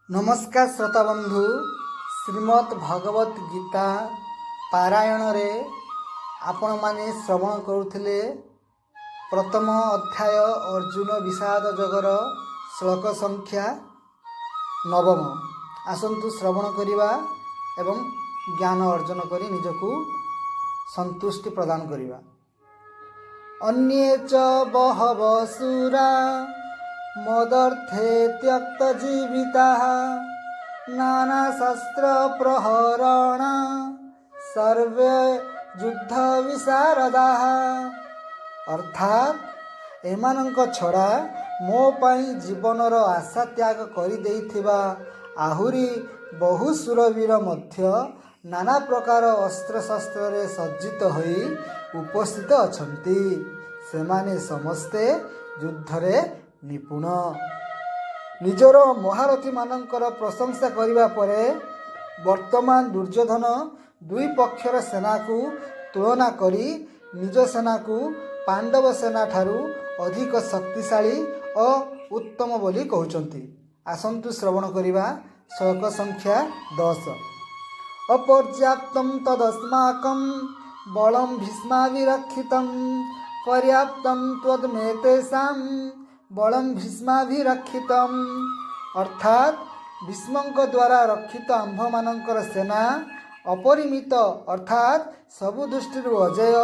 नमस्कार श्रोता बंधु श्रीमद् भगवत गीता पारायण रे आपण माने श्रवण करुथिले प्रथम अध्याय अर्जुन विषाद जगर श्लोक संख्या 9। आसंतु श्रवण करिबा एवं ज्ञान अर्जन करी निजकु संतुष्टि प्रदान करिबा। अन्ये च बहवः सुरा मदर्थे त्यक्त जीविताः नाना शस्त्र प्रहरण सर्वे युद्ध विशारदाः। अर्थात एमानंक छड़ा मो पाई जीवनर आशा त्याग करि देइथिबा आहुरी बहु सुरवीर मध्य नाना प्रकार अस्त्र शस्त्र रे सज्जित होई उपस्थित अछंती। सेमाने समस्ते युद्ध रे निपुण। निजर महारथी मानकर प्रशंसा करिबा परे वर्तमान दुर्योधन दुई पक्षर सेना को तुलना करी निज सेना को पांडव सेना ठारू अधिक शक्तिशाली और उत्तम बोली कहउचंती। आसंतु श्रवण करिबा श्लोक संख्या 10। अपर्याप्तं तदस्माकं बलं भीष्माभिरक्षितं पर्याप्तं त्वद्मेतेषां बलम भीष्माभिरक्षितम्। अर्थात भीष्मंक द्वारा रक्षित आंभ मानकर सेना अपरिमित अर्थात सबु दृष्टि अजय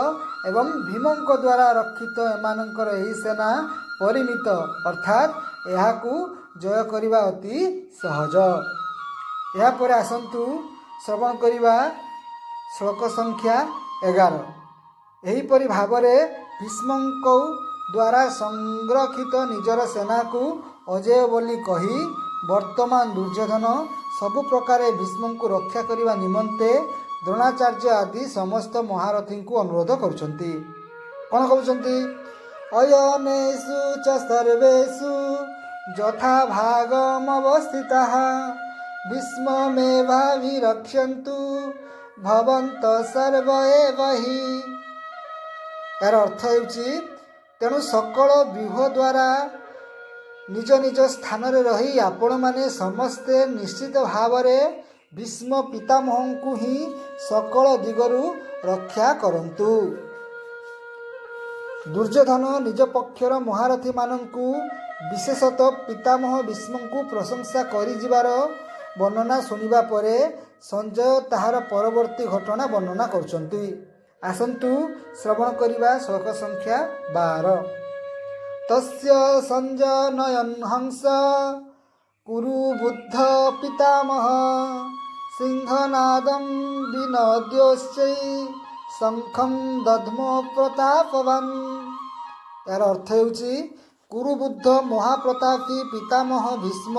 एवं भीमंक द्वारा रक्षित एमानकर एही सेना परिमित अर्थात एहाकू जय करिबा अति सहज। या पर आसंतु श्रवण करिबा श्लोक संख्या 11। एही परि भावरे भीष्मंक द्वारा संरक्षित निजर सेना को अजय बोली कही वर्तमान दुर्योधन सबु प्रकार भीष्म को रक्षा करने निमंते द्रोणाचार्य आदि समस्त महारथी को अनुरोध करुछंती। कौन कहउछंती? अयनेषु च सर्वेषु यथा भागमवस्थिताः भीष्ममेवाभिरक्षन्तु भवन्तः सर्व एव हि। यार अर्थ हेउची तेणु सकल व्यूह द्वारा निज निज स्थान रे रही आपण माने समस्ते निश्चित भाव भीष्म पितामह को ही सकल दिगरु रक्षा करंतु। दुर्योधन निज पक्षर महारथी मानंकु विशेषतः पितामह भीष्म को प्रशंसा करि जिबार वर्णना सुनिबा परे संजय ताहार परवर्ती घटना वर्णना करछंती। आसंतु श्रवण करिबा श्लोक संख्या 12। तस्य संजनयन हंस कुरु बुद्ध पितामह सिंहनादं विनद्योश्चै शंखं दध्मो प्रतापवान्। यार अर्थ हेउची कुरुबुद्ध महाप्रतापी पितामह भीष्म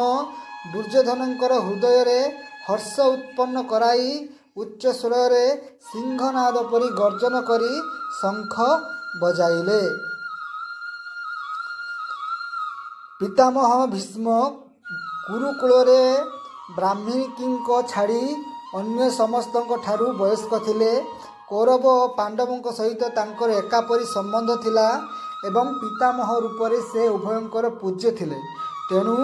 दुर्योधनंकर हृदय रे हर्ष उत्पन्न कराई उच्च स्वर सिंहनाद परी गर्जन करी शंख बजाइले। पितामह भीष्म कुरुकुल रे ब्राह्मणिकी छाड़ी अन्य समस्त ठारू वयस्क थिले। कौरव और पांडवों सहित तांकर एकापरी संबंध थिला एवं पितामह रूप से उभयंकर पूज्य थिले। तेणु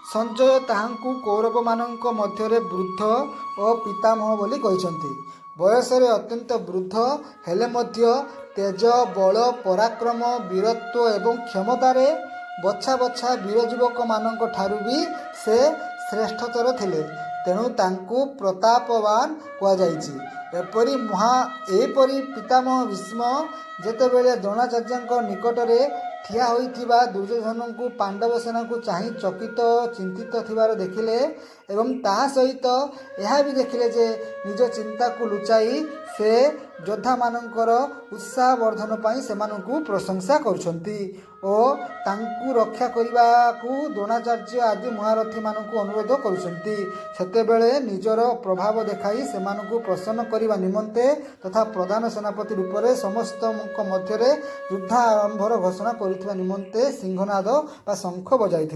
संजय ताहांकु कौरव मानंक मध्यरे वृद्ध और पितामह बोली कहिसंती। बयस रे अत्यंत वृद्ध हेले मध्य तेज बल पराक्रम वीरत्व एवं क्षमतार बछा बछा वीर युवक मानंक ठारू भी से श्रेष्ठतर थिले। तेणु तांकु प्रतापवान कुआ जाइछि। एपरी पितामह भीष्म जेतेबेले द्रोणाचार्य निकटरे ठिया होइथिबा दुर्योधन को पांडव सेना को चाहि चकित चिंतित थिबार देखिले एवं ता सहित यह भी देखिले जे निज चिंता को लुचाई से योद्धा मानकर उत्साह वर्धन पाई सेमानकु प्रशंसा करुछंती और तांकु रक्षा करिबा को द्रोणाचार्य आदि महारथी मानकु अनुरोध करुछंती। सेतेबेले निजर प्रभाव देखाई सेमानकु प्रसन्न करिबा निमंते तथा प्रधान सेनापति रूप में समस्त मध्यरे युद्ध आरंभर घोषणा करिथिबा निमंते सिंहनाद बा शंख बजाइथिले।